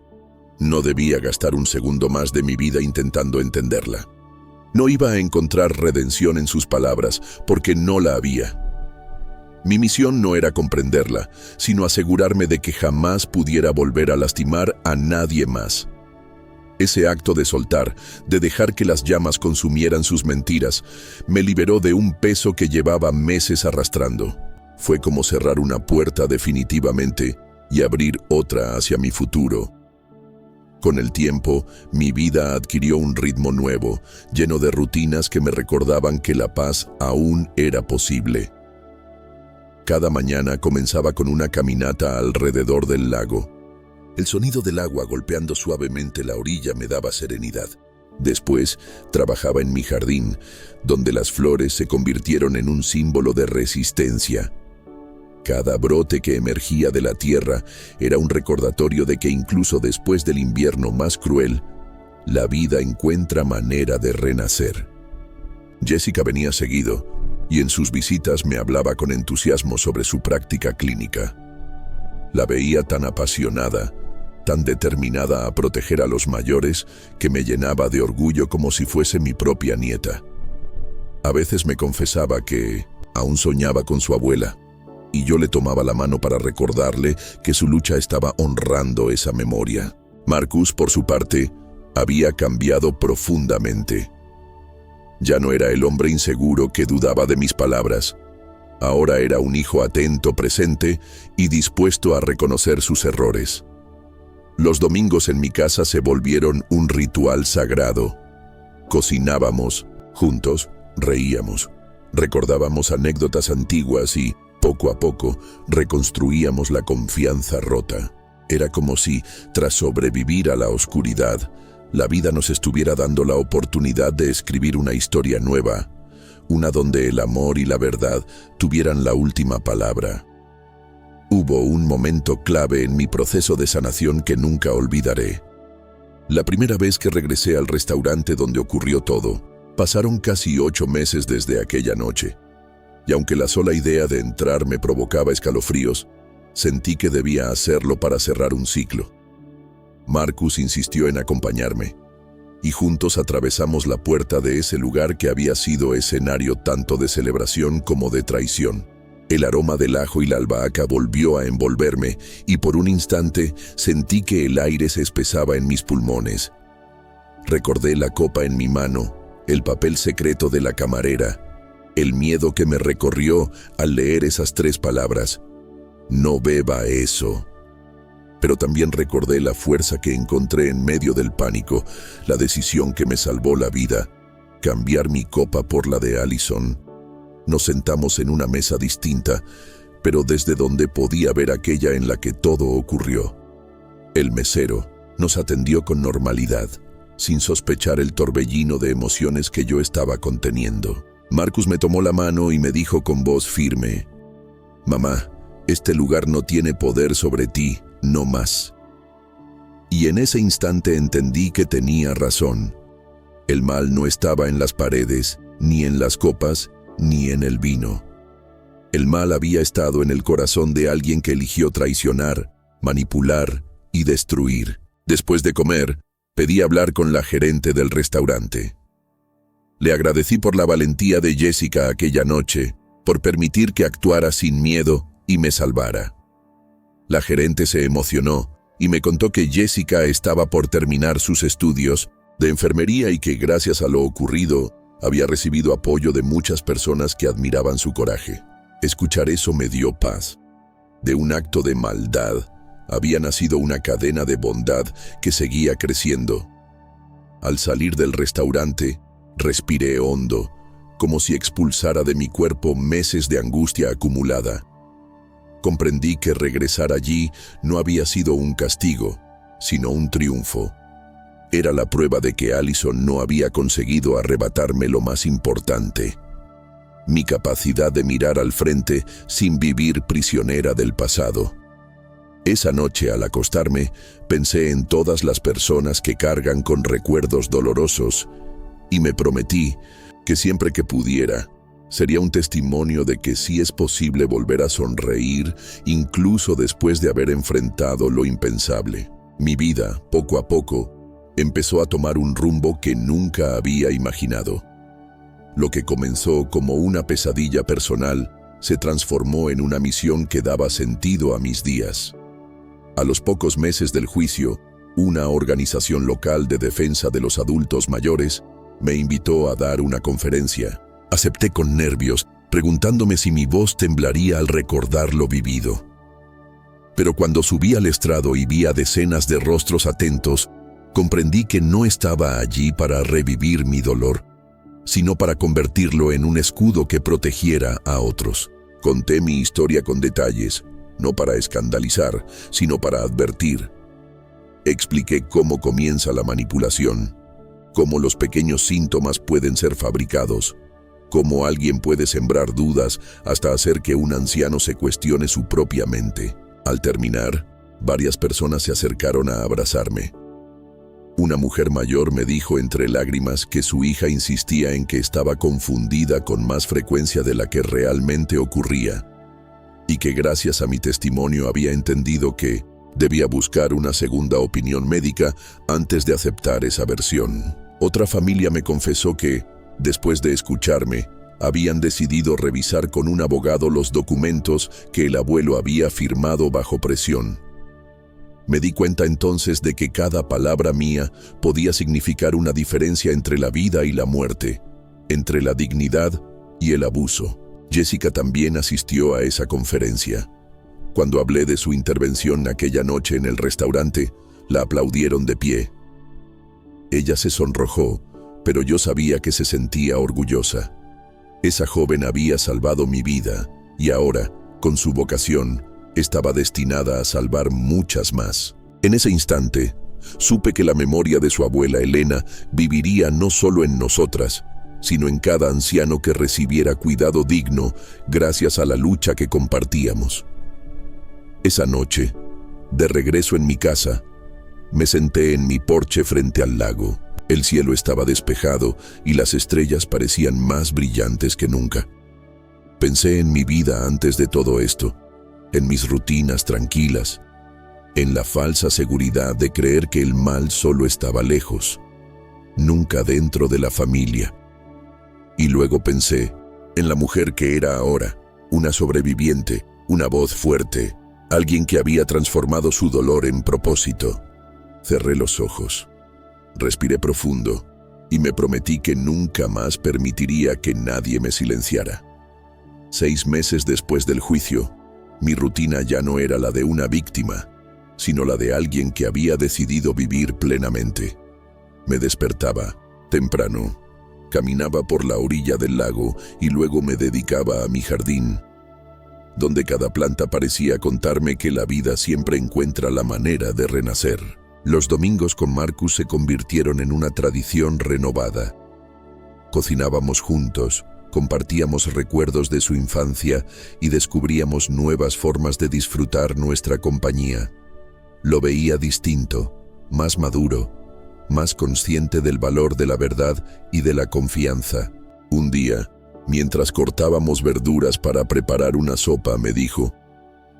[SPEAKER 1] No debía gastar un segundo más de mi vida intentando entenderla. No iba a encontrar redención en sus palabras, porque no la había. Mi misión no era comprenderla, sino asegurarme de que jamás pudiera volver a lastimar a nadie más. Ese acto de soltar, de dejar que las llamas consumieran sus mentiras, me liberó de un peso que llevaba meses arrastrando. Fue como cerrar una puerta definitivamente y abrir otra hacia mi futuro. Con el tiempo, mi vida adquirió un ritmo nuevo, lleno de rutinas que me recordaban que la paz aún era posible. Cada mañana comenzaba con una caminata alrededor del lago. El sonido del agua golpeando suavemente la orilla me daba serenidad. Después, trabajaba en mi jardín, donde las flores se convirtieron en un símbolo de resistencia. Cada brote que emergía de la tierra era un recordatorio de que incluso después del invierno más cruel, la vida encuentra manera de renacer. Jessica venía seguido, y en sus visitas me hablaba con entusiasmo sobre su práctica clínica. La veía tan apasionada, tan determinada a proteger a los mayores, que me llenaba de orgullo como si fuese mi propia nieta. A veces me confesaba que aún soñaba con su abuela, y yo le tomaba la mano para recordarle que su lucha estaba honrando esa memoria. Marcus, por su parte, había cambiado profundamente. Ya no era el hombre inseguro que dudaba de mis palabras. Ahora era un hijo atento, presente y dispuesto a reconocer sus errores. Los domingos en mi casa se volvieron un ritual sagrado. Cocinábamos, juntos, reíamos, recordábamos anécdotas antiguas y, poco a poco, reconstruíamos la confianza rota. Era como si, tras sobrevivir a la oscuridad, la vida nos estuviera dando la oportunidad de escribir una historia nueva, una donde el amor y la verdad tuvieran la última palabra. Hubo un momento clave en mi proceso de sanación que nunca olvidaré. La primera vez que regresé al restaurante donde ocurrió todo, pasaron casi 8 meses desde aquella noche. Y aunque la sola idea de entrar me provocaba escalofríos, sentí que debía hacerlo para cerrar un ciclo. Marcus insistió en acompañarme, y juntos atravesamos la puerta de ese lugar que había sido escenario tanto de celebración como de traición. El aroma del ajo y la albahaca volvió a envolverme, y por un instante sentí que el aire se espesaba en mis pulmones. Recordé la copa en mi mano, el papel secreto de la camarera, el miedo que me recorrió al leer esas 3 palabras: no beba eso. Pero también recordé la fuerza que encontré en medio del pánico, la decisión que me salvó la vida: cambiar mi copa por la de Allison. Nos sentamos en una mesa distinta, pero desde donde podía ver aquella en la que todo ocurrió. El mesero nos atendió con normalidad, sin sospechar el torbellino de emociones que yo estaba conteniendo. Marcus me tomó la mano y me dijo con voz firme: «Mamá, este lugar no tiene poder sobre ti, no más». Y en ese instante entendí que tenía razón. El mal no estaba en las paredes, ni en las copas, ni en el vino. El mal había estado en el corazón de alguien que eligió traicionar, manipular y destruir. Después de comer, pedí hablar con la gerente del restaurante. Le agradecí por la valentía de Jessica aquella noche, por permitir que actuara sin miedo y me salvara. La gerente se emocionó y me contó que Jessica estaba por terminar sus estudios de enfermería y que gracias a lo ocurrido había recibido apoyo de muchas personas que admiraban su coraje. Escuchar eso me dio paz. De un acto de maldad había nacido una cadena de bondad que seguía creciendo. Al salir del restaurante, respiré hondo, como si expulsara de mi cuerpo meses de angustia acumulada. Comprendí que regresar allí no había sido un castigo, sino un triunfo. Era la prueba de que Allison no había conseguido arrebatarme lo más importante: mi capacidad de mirar al frente sin vivir prisionera del pasado. Esa noche, al acostarme, pensé en todas las personas que cargan con recuerdos dolorosos y me prometí que siempre que pudiera, sería un testimonio de que sí es posible volver a sonreír, incluso después de haber enfrentado lo impensable. Mi vida, poco a poco, empezó a tomar un rumbo que nunca había imaginado. Lo que comenzó como una pesadilla personal se transformó en una misión que daba sentido a mis días. A los pocos meses del juicio, una organización local de defensa de los adultos mayores me invitó a dar una conferencia. Acepté con nervios, preguntándome si mi voz temblaría al recordar lo vivido. Pero cuando subí al estrado y vi a decenas de rostros atentos, comprendí que no estaba allí para revivir mi dolor, sino para convertirlo en un escudo que protegiera a otros. Conté mi historia con detalles, no para escandalizar, sino para advertir. Expliqué cómo comienza la manipulación, cómo los pequeños síntomas pueden ser fabricados, cómo alguien puede sembrar dudas hasta hacer que un anciano se cuestione su propia mente. Al terminar, varias personas se acercaron a abrazarme. Una mujer mayor me dijo entre lágrimas que su hija insistía en que estaba confundida con más frecuencia de la que realmente ocurría, y que gracias a mi testimonio había entendido que debía buscar una segunda opinión médica antes de aceptar esa versión. Otra familia me confesó que, después de escucharme, habían decidido revisar con un abogado los documentos que el abuelo había firmado bajo presión. Me di cuenta entonces de que cada palabra mía podía significar una diferencia entre la vida y la muerte, entre la dignidad y el abuso. Jessica también asistió a esa conferencia. Cuando hablé de su intervención aquella noche en el restaurante, la aplaudieron de pie. Ella se sonrojó, pero yo sabía que se sentía orgullosa. Esa joven había salvado mi vida y ahora, con su vocación, estaba destinada a salvar muchas más. En ese instante, supe que la memoria de su abuela Elena viviría no solo en nosotras, sino en cada anciano que recibiera cuidado digno gracias a la lucha que compartíamos. Esa noche, de regreso en mi casa, me senté en mi porche frente al lago. El cielo estaba despejado y las estrellas parecían más brillantes que nunca. Pensé en mi vida antes de todo esto, en mis rutinas tranquilas, en la falsa seguridad de creer que el mal solo estaba lejos, nunca dentro de la familia. Y luego pensé en la mujer que era ahora, una sobreviviente, una voz fuerte, alguien que había transformado su dolor en propósito. Cerré los ojos, respiré profundo y me prometí que nunca más permitiría que nadie me silenciara. 6 meses después del juicio, mi rutina ya no era la de una víctima, sino la de alguien que había decidido vivir plenamente. Me despertaba temprano, caminaba por la orilla del lago y luego me dedicaba a mi jardín, donde cada planta parecía contarme que la vida siempre encuentra la manera de renacer. Los domingos con Marcus se convirtieron en una tradición renovada. Cocinábamos juntos, compartíamos recuerdos de su infancia y descubríamos nuevas formas de disfrutar nuestra compañía. Lo veía distinto, más maduro, más consciente del valor de la verdad y de la confianza. Un día, mientras cortábamos verduras para preparar una sopa, me dijo: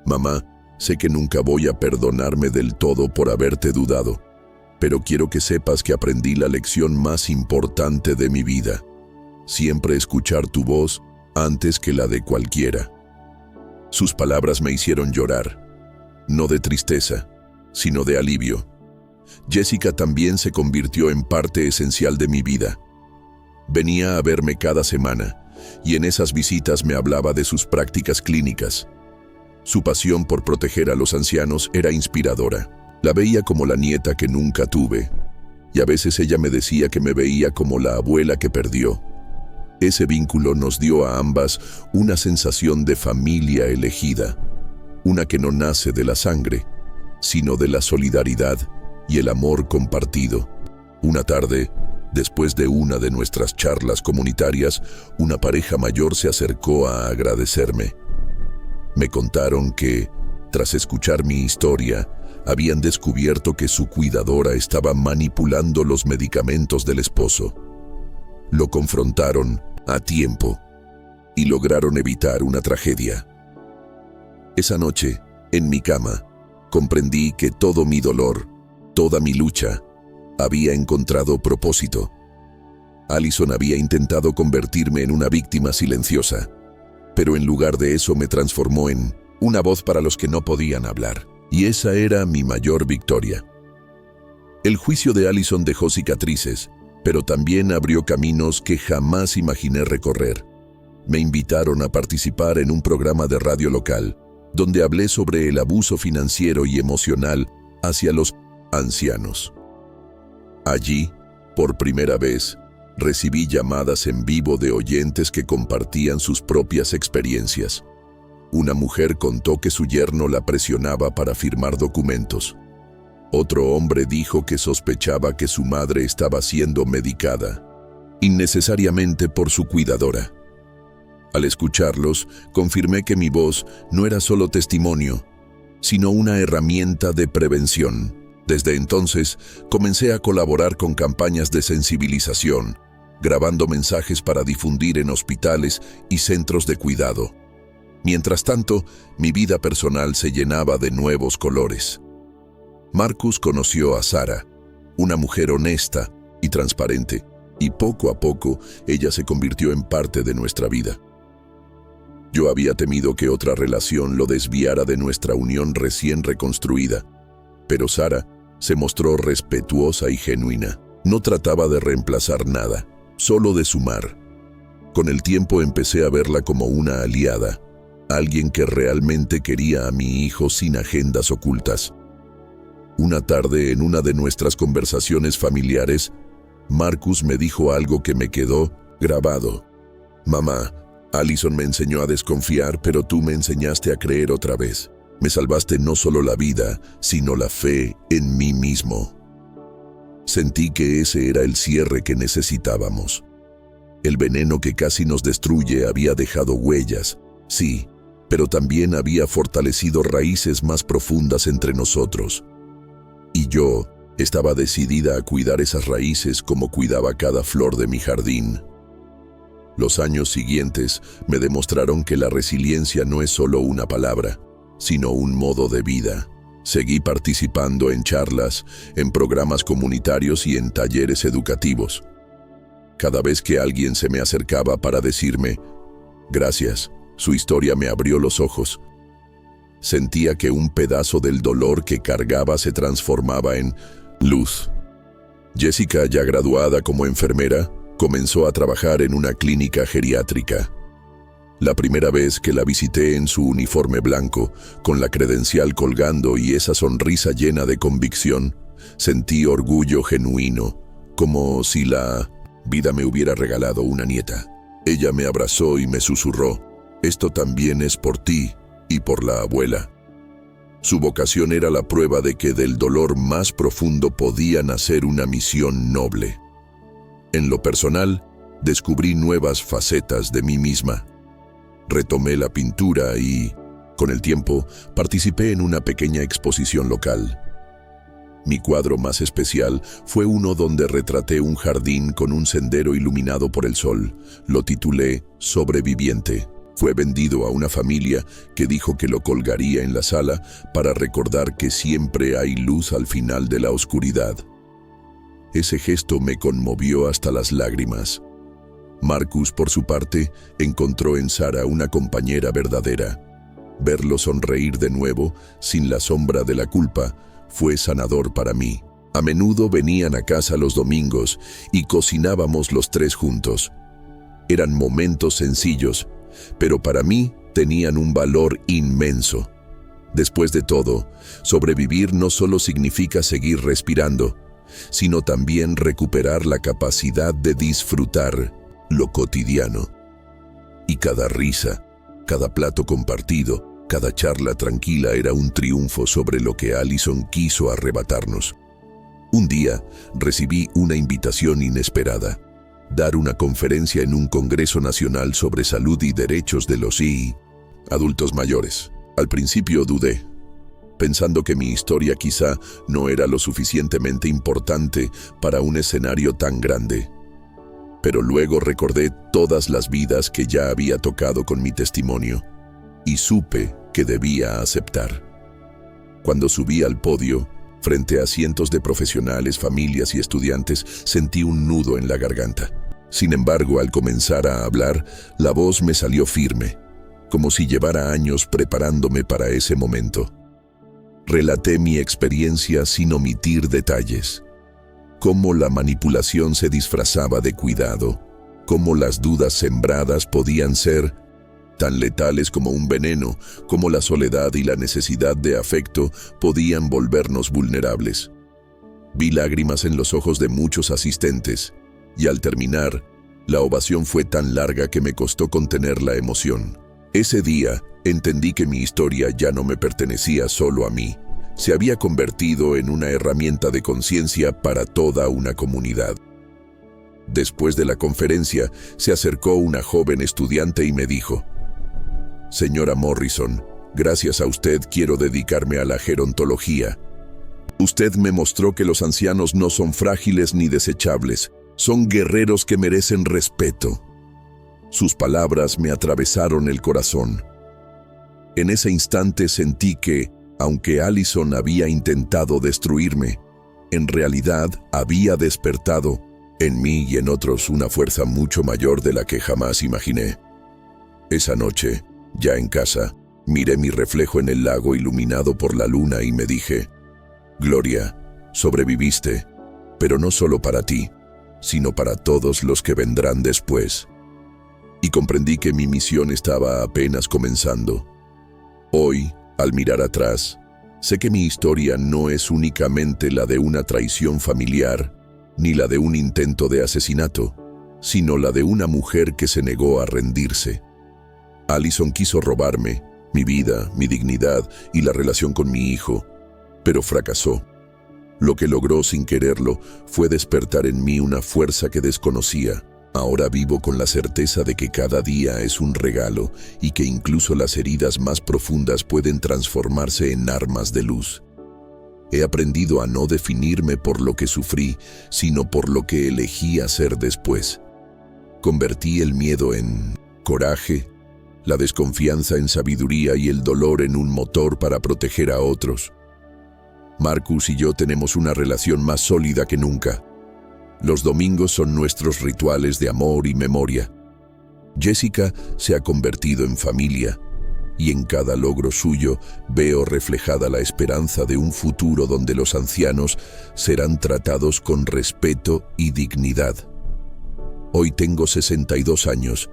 [SPEAKER 1] «Mamá, sé que nunca voy a perdonarme del todo por haberte dudado, pero quiero que sepas que aprendí la lección más importante de mi vida. Siempre escuchar tu voz antes que la de cualquiera». Sus palabras me hicieron llorar, no de tristeza, sino de alivio. Jessica también se convirtió en parte esencial de mi vida. Venía a verme cada semana, y en esas visitas me hablaba de sus prácticas clínicas. Su pasión por proteger a los ancianos era inspiradora. La veía como la nieta que nunca tuve, y a veces ella me decía que me veía como la abuela que perdió. Ese vínculo nos dio a ambas una sensación de familia elegida, una que no nace de la sangre, sino de la solidaridad y el amor compartido. Una tarde, después de una de nuestras charlas comunitarias, una pareja mayor se acercó a agradecerme. Me contaron que, tras escuchar mi historia, habían descubierto que su cuidadora estaba manipulando los medicamentos del esposo. Lo confrontaron a tiempo y lograron evitar una tragedia. Esa noche, en mi cama, comprendí que todo mi dolor, toda mi lucha, había encontrado propósito. Allison había intentado convertirme en una víctima silenciosa, pero en lugar de eso me transformó en una voz para los que no podían hablar. Y esa era mi mayor victoria. El juicio de Allison dejó cicatrices, pero también abrió caminos que jamás imaginé recorrer. Me invitaron a participar en un programa de radio local, donde hablé sobre el abuso financiero y emocional hacia los ancianos. Allí, por primera vez, recibí llamadas en vivo de oyentes que compartían sus propias experiencias. Una mujer contó que su yerno la presionaba para firmar documentos. Otro hombre dijo que sospechaba que su madre estaba siendo medicada, innecesariamente por su cuidadora. Al escucharlos, confirmé que mi voz no era solo testimonio, sino una herramienta de prevención. Desde entonces, comencé a colaborar con campañas de sensibilización, grabando mensajes para difundir en hospitales y centros de cuidado. Mientras tanto, mi vida personal se llenaba de nuevos colores. Marcus conoció a Sara, una mujer honesta y transparente, y poco a poco ella se convirtió en parte de nuestra vida. Yo había temido que otra relación lo desviara de nuestra unión recién reconstruida, pero Sara se mostró respetuosa y genuina. No trataba de reemplazar nada, solo de sumar. Con el tiempo empecé a verla como una aliada, alguien que realmente quería a mi hijo sin agendas ocultas. Una tarde, en una de nuestras conversaciones familiares, Marcus me dijo algo que me quedó grabado. «Mamá, Allison me enseñó a desconfiar, pero tú me enseñaste a creer otra vez. Me salvaste no solo la vida, sino la fe en mí mismo». Sentí que ese era el cierre que necesitábamos. El veneno que casi nos destruye había dejado huellas, sí, pero también había fortalecido raíces más profundas entre nosotros. Y yo estaba decidida a cuidar esas raíces como cuidaba cada flor de mi jardín. Los años siguientes me demostraron que la resiliencia no es solo una palabra, sino un modo de vida. Seguí participando en charlas, en programas comunitarios y en talleres educativos. Cada vez que alguien se me acercaba para decirme «Gracias», su historia me abrió los ojos. Sentía que un pedazo del dolor que cargaba se transformaba en luz. Jessica, ya graduada como enfermera, comenzó a trabajar en una clínica geriátrica. La primera vez que la visité en su uniforme blanco, con la credencial colgando y esa sonrisa llena de convicción, sentí orgullo genuino, como si la vida me hubiera regalado una nieta. Ella me abrazó y me susurró: «Esto también es por ti y por la abuela». Su vocación era la prueba de que del dolor más profundo podía nacer una misión noble. En lo personal, descubrí nuevas facetas de mí misma. Retomé la pintura y, con el tiempo, participé en una pequeña exposición local. Mi cuadro más especial fue uno donde retraté un jardín con un sendero iluminado por el sol. Lo titulé «Sobreviviente». Fue vendido a una familia que dijo que lo colgaría en la sala para recordar que siempre hay luz al final de la oscuridad. Ese gesto me conmovió hasta las lágrimas. Marcus, por su parte, encontró en Sara una compañera verdadera. Verlo sonreír de nuevo, sin la sombra de la culpa, fue sanador para mí. A menudo venían a casa los domingos y cocinábamos los tres juntos. Eran momentos sencillos, pero para mí tenían un valor inmenso. Después de todo, sobrevivir no solo significa seguir respirando, sino también recuperar la capacidad de disfrutar lo cotidiano. Y cada risa, cada plato compartido, cada charla tranquila era un triunfo sobre lo que Allison quiso arrebatarnos. Un día recibí una invitación inesperada: dar una conferencia en un Congreso Nacional sobre salud y derechos de los adultos mayores. Al principio dudé, pensando que mi historia quizá no era lo suficientemente importante para un escenario tan grande. Pero luego recordé todas las vidas que ya había tocado con mi testimonio y supe que debía aceptar. Cuando subí al podio, frente a cientos de profesionales, familias y estudiantes, sentí un nudo en la garganta. Sin embargo, al comenzar a hablar, la voz me salió firme, como si llevara años preparándome para ese momento. Relaté mi experiencia sin omitir detalles. Cómo la manipulación se disfrazaba de cuidado, cómo las dudas sembradas podían ser tan letales como un veneno, cómo la soledad y la necesidad de afecto podían volvernos vulnerables. Vi lágrimas en los ojos de muchos asistentes, y al terminar, la ovación fue tan larga que me costó contener la emoción. Ese día entendí que mi historia ya no me pertenecía solo a mí. Se había convertido en una herramienta de conciencia para toda una comunidad. Después de la conferencia, se acercó una joven estudiante y me dijo: «Señora Morrison, gracias a usted quiero dedicarme a la gerontología. Usted me mostró que los ancianos no son frágiles ni desechables, son guerreros que merecen respeto». Sus palabras me atravesaron el corazón. En ese instante sentí que, aunque Allison había intentado destruirme, en realidad había despertado en mí y en otros una fuerza mucho mayor de la que jamás imaginé. Esa noche, ya en casa, miré mi reflejo en el lago iluminado por la luna y me dije: «Gloria, sobreviviste, pero no solo para ti, sino para todos los que vendrán después». Y comprendí que mi misión estaba apenas comenzando. Hoy, al mirar atrás, sé que mi historia no es únicamente la de una traición familiar, ni la de un intento de asesinato, sino la de una mujer que se negó a rendirse. Allison quiso robarme mi vida, mi dignidad y la relación con mi hijo, pero fracasó. Lo que logró sin quererlo fue despertar en mí una fuerza que desconocía. Ahora vivo con la certeza de que cada día es un regalo y que incluso las heridas más profundas pueden transformarse en armas de luz. He aprendido a no definirme por lo que sufrí, sino por lo que elegí hacer después. Convertí el miedo en coraje, la desconfianza en sabiduría y el dolor en un motor para proteger a otros. Marcus y yo tenemos una relación más sólida que nunca. Los domingos son nuestros rituales de amor y memoria. Jessica se ha convertido en familia, y en cada logro suyo veo reflejada la esperanza de un futuro donde los ancianos serán tratados con respeto y dignidad. Hoy tengo 62 años,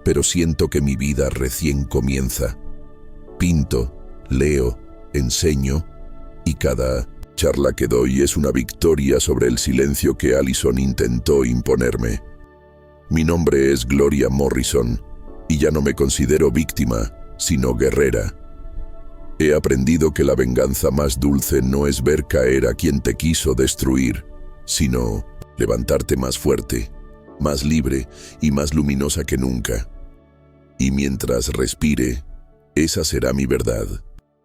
[SPEAKER 1] pero siento que mi vida recién comienza. Pinto, leo, enseño, y cada charla que doy es una victoria sobre el silencio que Allison intentó imponerme. Mi nombre es Gloria Morrison, y ya no me considero víctima, sino guerrera. He aprendido que la venganza más dulce no es ver caer a quien te quiso destruir, sino levantarte más fuerte, más libre y más luminosa que nunca. Y mientras respire, esa será mi verdad.